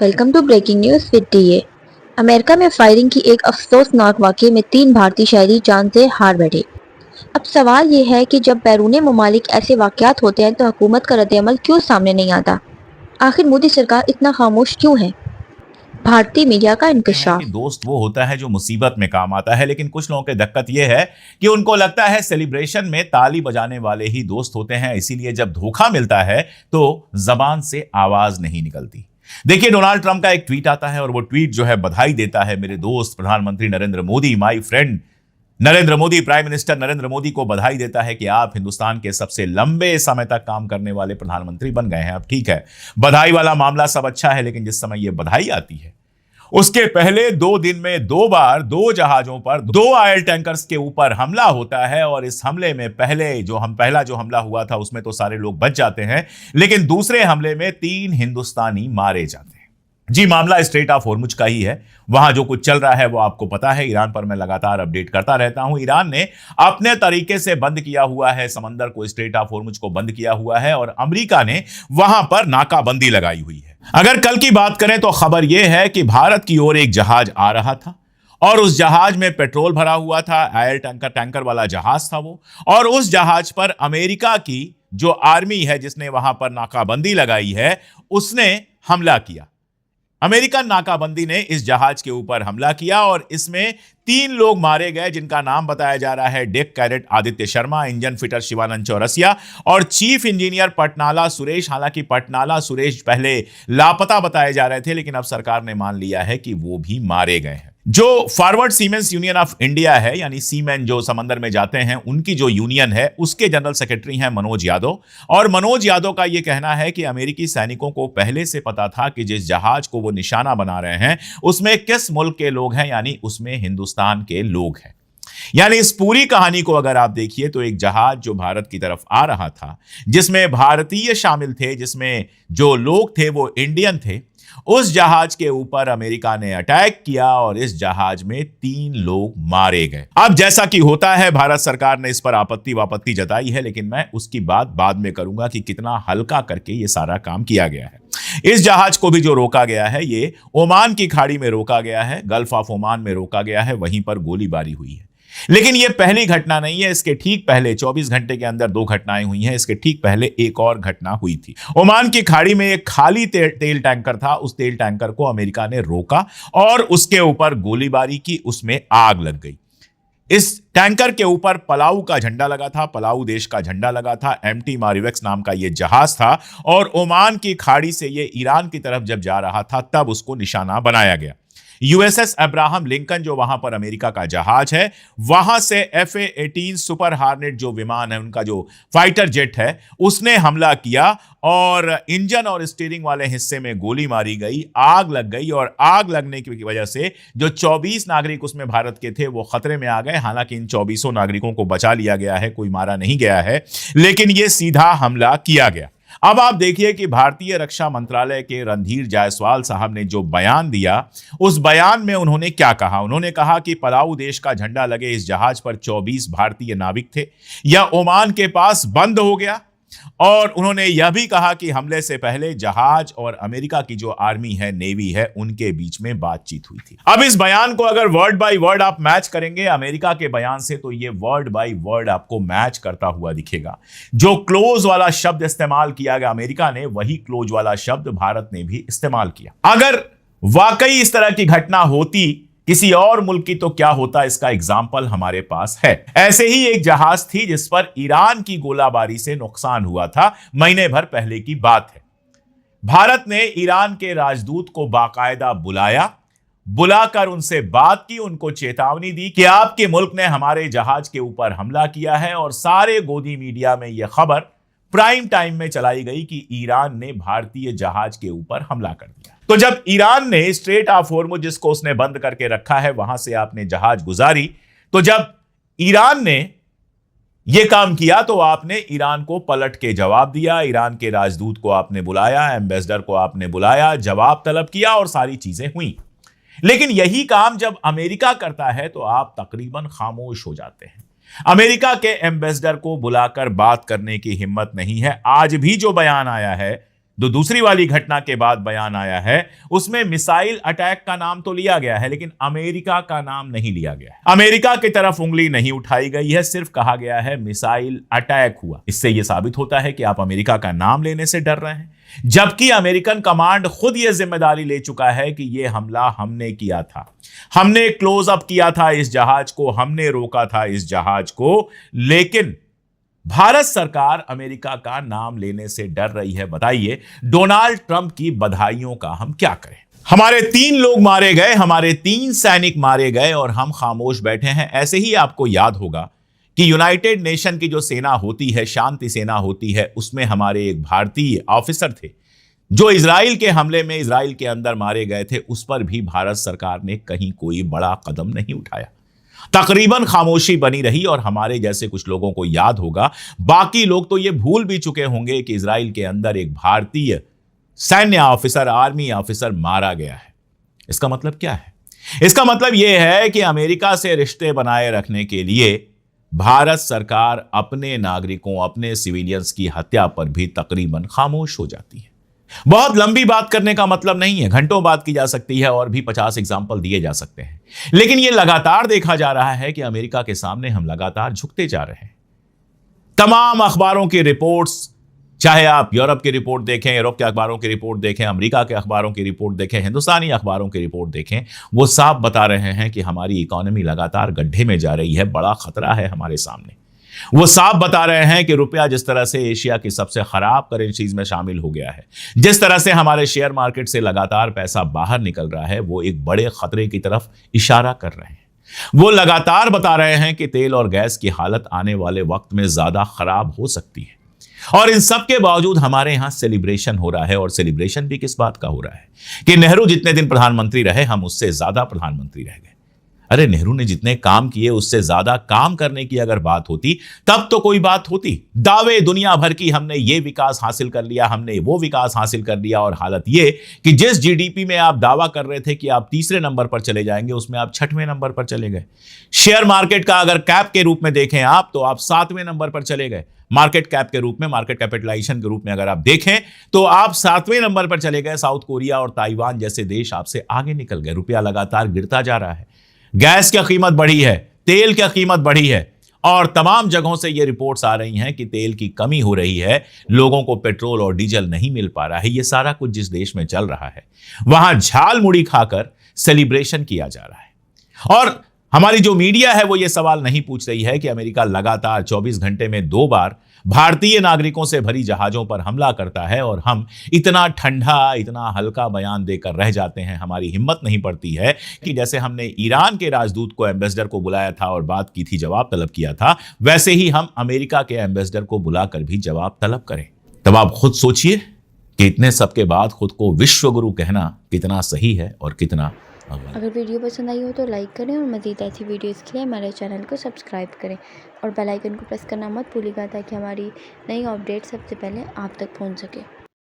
Welcome to breaking news with TA. America में firing की एक अफसोसनाक वाकये में 3 भारतीय शहरी जान से हार बैठे। अब सवाल ये है कि जब बैरूनी ममालिक ऐसे वाकयात होते हैं तो हुकूमत का रद्द-ए-अमल क्यों सामने नहीं आता? आखिर मोदी सरकार इतना खामोश क्यों है? भारतीय मीडिया का हैं कि इंकशाफ। दोस्त वो होता है जो मुसीबत में काम आता है, लेकिन कुछ लोगों की दिक्कत ये है कि उनको लगता है सेलिब्रेशन में ताली बजाने वाले ही दोस्त होते हैं, इसीलिए जब धोखा मिलता है तो जबान से आवाज नहीं निकलती। देखिए, डोनाल्ड ट्रंप का एक ट्वीट आता है और वो ट्वीट जो है बधाई देता है मेरे दोस्त प्रधानमंत्री Narendra Modi, my friend Narendra Modi, prime minister Narendra Modi को बधाई देता है कि आप हिंदुस्तान के सबसे लंबे समय तक काम करने वाले प्रधानमंत्री बन गए हैं। अब ठीक है, बधाई वाला मामला सब अच्छा है, लेकिन जिस समय यह बधाई आती है उसके पहले 2 दिन में 2 बार 2 जहाजों पर 2 ऑयल टैंकर्स के ऊपर हमला होता है। और इस हमले में पहला जो हमला हुआ था उसमें तो सारे लोग बच जाते हैं, लेकिन दूसरे हमले में 3 हिंदुस्तानी मारे जाते हैं। जी, मामला स्ट्रेट ऑफ होर्मुज का ही है। वहां जो कुछ चल रहा है वो आपको पता है। ईरान पर मैं लगातार अपडेट करता रहता हूं। ईरान ने अपने तरीके से बंद किया हुआ है समंदर को, स्ट्रेट ऑफ होर्मुज को बंद किया हुआ है, और अमेरिका ने वहां पर नाकाबंदी लगाई हुई है। अगर कल की बात करें तो खबर यह है कि भारत की ओर एक जहाज आ रहा था और उस जहाज में पेट्रोल भरा हुआ था। ऑयल टैंकर वाला जहाज था वो, और उस जहाज पर अमेरिका की जो आर्मी है जिसने वहां पर नाकाबंदी लगाई है उसने हमला किया। अमेरिकन नाकाबंदी ने इस जहाज के ऊपर हमला किया और इसमें 3 लोग मारे गए, जिनका नाम बताया जा रहा है deck cadet Aditya Sharma, engine fitter Shivanand Chaurasia और चीफ इंजीनियर पटनाला सुरेश। हालांकि पटनाला सुरेश पहले लापता बताए जा रहे थे, लेकिन अब सरकार ने मान लिया है कि वो भी मारे गए हैं। जो forward siemens union of India है, यानी सीमेन जो समंदर में जाते हैं, उनकी जो यूनियन है उसके जनरल सेक्रेटरी हैं मनोज यादव। और मनोज यादव का यह कहना है कि अमेरिकी सैनिकों को पहले से पता था कि जिस जहाज को वो निशाना बना रहे हैं उसमें किस मुल्क के लोग हैं, यानी उसमें हिंदुस्तान के लोग हैं। यानी इस पूरी कहानी को अगर आप देखिए तो एक जहाज जो भारत की तरफ आ रहा था, जिसमें भारतीय शामिल थे, जिसमें जो लोग थे वो इंडियन थे, उस जहाज के ऊपर अमेरिका ने अटैक किया और इस जहाज में 3 लोग मारे गए। अब जैसा कि होता है, भारत सरकार ने इस पर आपत्ति वापत्ति जताई है, लेकिन मैं उसकी बात बाद में करूंगा कि कितना हल्का करके ये सारा काम किया गया है। इस जहाज को भी जो रोका गया है ये ओमान की खाड़ी में रोका गया है, गल्फ ऑफ ओमान में रोका गया है, वहीं पर गोलीबारी हुई है। लेकिन यह पहली घटना नहीं है। इसके ठीक पहले 24 घंटे के अंदर 2 घटनाएं हुई हैं। इसके ठीक पहले एक और घटना हुई थी। ओमान की खाड़ी में एक खाली तेल टैंकर था। उस तेल टैंकर को अमेरिका ने रोका और उसके ऊपर गोलीबारी की, उसमें आग लग गई। इस टैंकर के ऊपर पलाऊ का झंडा लगा था, पलाऊ देश का झंडा लगा था। एमटी मारिवेक्स नाम का यह जहाज था और ओमान की खाड़ी से यह ईरान की तरफ जब जा रहा था तब उसको निशाना बनाया गया। यूएसएस अब्राहम लिंकन जो वहां पर अमेरिका का जहाज है, वहां से FA-18 सुपर हार्नेट जो विमान है, उनका जो फाइटर जेट है, उसने हमला किया और इंजन और स्टीयरिंग वाले हिस्से में गोली मारी गई, आग लग गई। और आग लगने की वजह से जो 24 नागरिक उसमें भारत के थे वो खतरे में आ गए। हालांकि इन 24 नागरिकों को बचा लिया गया है, कोई मारा नहीं गया है, लेकिन यह सीधा हमला किया गया। अब आप देखिए कि भारतीय रक्षा मंत्रालय के रणधीर जायसवाल साहब ने जो बयान दिया, उस बयान में उन्होंने क्या कहा। उन्होंने कहा कि पलाऊ देश का झंडा लगे इस जहाज पर 24 भारतीय नाविक थे, यह ओमान के पास बंद हो गया। और उन्होंने यह भी कहा कि हमले से पहले जहाज और अमेरिका की जो आर्मी है, नेवी है, उनके बीच में बातचीत हुई थी। अब इस बयान को अगर वर्ड बाय वर्ड आप मैच करेंगे अमेरिका के बयान से, तो यह वर्ड बाय वर्ड आपको मैच करता हुआ दिखेगा। जो क्लोज वाला शब्द इस्तेमाल किया गया अमेरिका ने, वही क्लोज वाला शब्द भारत ने भी इस्तेमाल किया। अगर वाकई इस तरह की घटना होती किसी और मुल्क की तो क्या होता, इसका एग्जाम्पल हमारे पास है। ऐसे ही एक जहाज थी जिस पर ईरान की गोलाबारी से नुकसान हुआ था, महीने भर पहले की बात है। भारत ने ईरान के राजदूत को बाकायदा बुलाकर उनसे बात की, उनको चेतावनी दी कि आपके मुल्क ने हमारे जहाज के ऊपर हमला किया है। और सारे गोदी मीडिया में यह खबर प्राइम टाइम में चलाई गई कि ईरान ने भारतीय जहाज के ऊपर हमला कर दिया। तो जब ईरान ने स्ट्रेट ऑफ होर्मुज, जिसको उसने बंद करके रखा है, वहां से आपने जहाज गुजारी, तो जब ईरान ने यह काम किया तो आपने ईरान को पलट के जवाब दिया। ईरान के राजदूत को आपने बुलाया, एम्बेसडर को आपने बुलाया, जवाब तलब किया और सारी चीजें हुई। लेकिन यही काम जब अमेरिका करता है तो आप तकरीबन खामोश हो जाते हैं। अमेरिका के एम्बेसडर को बुलाकर बात करने की हिम्मत नहीं है। आज भी जो बयान आया है जो दूसरी वाली घटना के बाद बयान आया है उसमें मिसाइल अटैक का नाम तो लिया गया है, लेकिन अमेरिका का नाम नहीं लिया गया है। अमेरिका की तरफ उंगली नहीं उठाई गई है, सिर्फ कहा गया है मिसाइल अटैक हुआ। इससे यह साबित होता है कि आप अमेरिका का नाम लेने से डर रहे हैं, जबकि अमेरिकन कमांड खुद यह जिम्मेदारी ले चुका है कि यह हमला हमने किया था, हमने क्लोज अप किया था इस जहाज को, हमने रोका था इस जहाज को। लेकिन भारत सरकार अमेरिका का नाम लेने से डर रही है। बताइए, डोनाल्ड ट्रंप की बधाइयों का हम क्या करें? हमारे 3 लोग मारे गए, हमारे 3 सैनिक मारे गए और हम खामोश बैठे हैं। ऐसे ही आपको याद होगा कि यूनाइटेड नेशन की जो सेना होती है, शांति सेना होती है, उसमें हमारे एक भारतीय ऑफिसर थे जो इजराइल के हमले में इजराइल के अंदर मारे गए थे। उस पर भी भारत सरकार ने कहीं कोई बड़ा कदम नहीं उठाया, तकरीबन खामोशी बनी रही। और हमारे जैसे कुछ लोगों को याद होगा, बाकी लोग तो ये भूल भी चुके होंगे कि इजराइल के अंदर एक भारतीय सैन्य ऑफिसर, आर्मी ऑफिसर मारा गया है। इसका मतलब क्या है? इसका मतलब यह है कि अमेरिका से रिश्ते बनाए रखने के लिए भारत सरकार अपने नागरिकों, अपने सिविलियंस की हत्या पर भी तकरीबन खामोश हो जाती है। बहुत लंबी बात करने का मतलब नहीं है, घंटों बात की जा सकती है और भी 50 एग्जाम्पल दिए जा सकते हैं, लेकिन यह लगातार देखा जा रहा है कि अमेरिका के सामने हम लगातार झुकते जा रहे हैं। तमाम अखबारों की रिपोर्ट्स, चाहे आप यूरोप की रिपोर्ट देखें, यूरोप के अखबारों की रिपोर्ट देखें, अमेरिका के अखबारों की रिपोर्ट देखें, हिंदुस्तानी अखबारों की रिपोर्ट देखें, वो साफ बता रहे हैं कि हमारी इकोनॉमी लगातार गड्ढे में जा रही है, बड़ा खतरा है हमारे सामने। वो साफ बता रहे हैं कि रुपया जिस तरह से एशिया की सबसे खराब करेंसीज में शामिल हो गया है, जिस तरह से हमारे शेयर मार्केट से लगातार पैसा बाहर निकल रहा है, वो एक बड़े खतरे की तरफ इशारा कर रहे हैं। वो लगातार बता रहे हैं कि तेल और गैस की हालत आने वाले वक्त में ज्यादा खराब हो सकती है। और इन सब के बावजूद हमारे यहां सेलिब्रेशन हो रहा है, और सेलिब्रेशन भी किस बात का हो रहा है कि नेहरू जितने दिन प्रधानमंत्री रहे, हम उससे ज्यादा प्रधानमंत्री रह गए। अरे, नेहरू ने जितने काम किए उससे ज्यादा काम करने की अगर बात होती तब तो कोई बात होती। दावे दुनिया भर की, हमने ये विकास हासिल कर लिया, हमने वो विकास हासिल कर लिया, और हालत ये कि जिस जीडीपी में आप दावा कर रहे थे कि आप तीसरे नंबर पर चले जाएंगे, उसमें आप 6वें नंबर पर चले गए। शेयर मार्केट का अगर कैप के रूप में देखें आप, तो आप 7वें नंबर पर चले गए। मार्केट कैप के रूप में, मार्केट कैपिटलाइजेशन के रूप में अगर आप देखें तो आप 7वें नंबर पर चले गए। साउथ कोरिया और ताइवान जैसे देश आपसे आगे निकल गए। रुपया लगातार गिरता जा रहा है, गैस की कीमत बढ़ी है, तेल की कीमत बढ़ी है, और तमाम जगहों से ये रिपोर्ट्स आ रही हैं कि तेल की कमी हो रही है, लोगों को पेट्रोल और डीजल नहीं मिल पा रहा है। ये सारा कुछ जिस देश में चल रहा है, वहां झाल मुड़ी खाकर सेलिब्रेशन किया जा रहा है। और हमारी जो मीडिया है वो ये सवाल नहीं पूछ रही है कि अमेरिका लगातार 24 घंटे में 2 बार भारतीय नागरिकों से भरी जहाजों पर हमला करता है, और हम इतना ठंडा, इतना हल्का बयान देकर रह जाते हैं। हमारी हिम्मत नहीं पड़ती है कि जैसे हमने ईरान के राजदूत को, एम्बेसडर को बुलाया था और बात की थी, जवाब तलब किया था, वैसे ही हम अमेरिका के एम्बेसडर को बुलाकर भी जवाब तलब करें। तब आप खुद सोचिए कि इतने सबके बाद खुद को विश्वगुरु कहना कितना सही है और कितना। अगर वीडियो पसंद आई हो तो लाइक करें, और मज़ीद ऐसी वीडियोस के लिए हमारे चैनल को सब्सक्राइब करें और बेल आइकन को प्रेस करना मत भूलिएगा, ताकि हमारी नई अपडेट सबसे पहले आप तक पहुंच सके।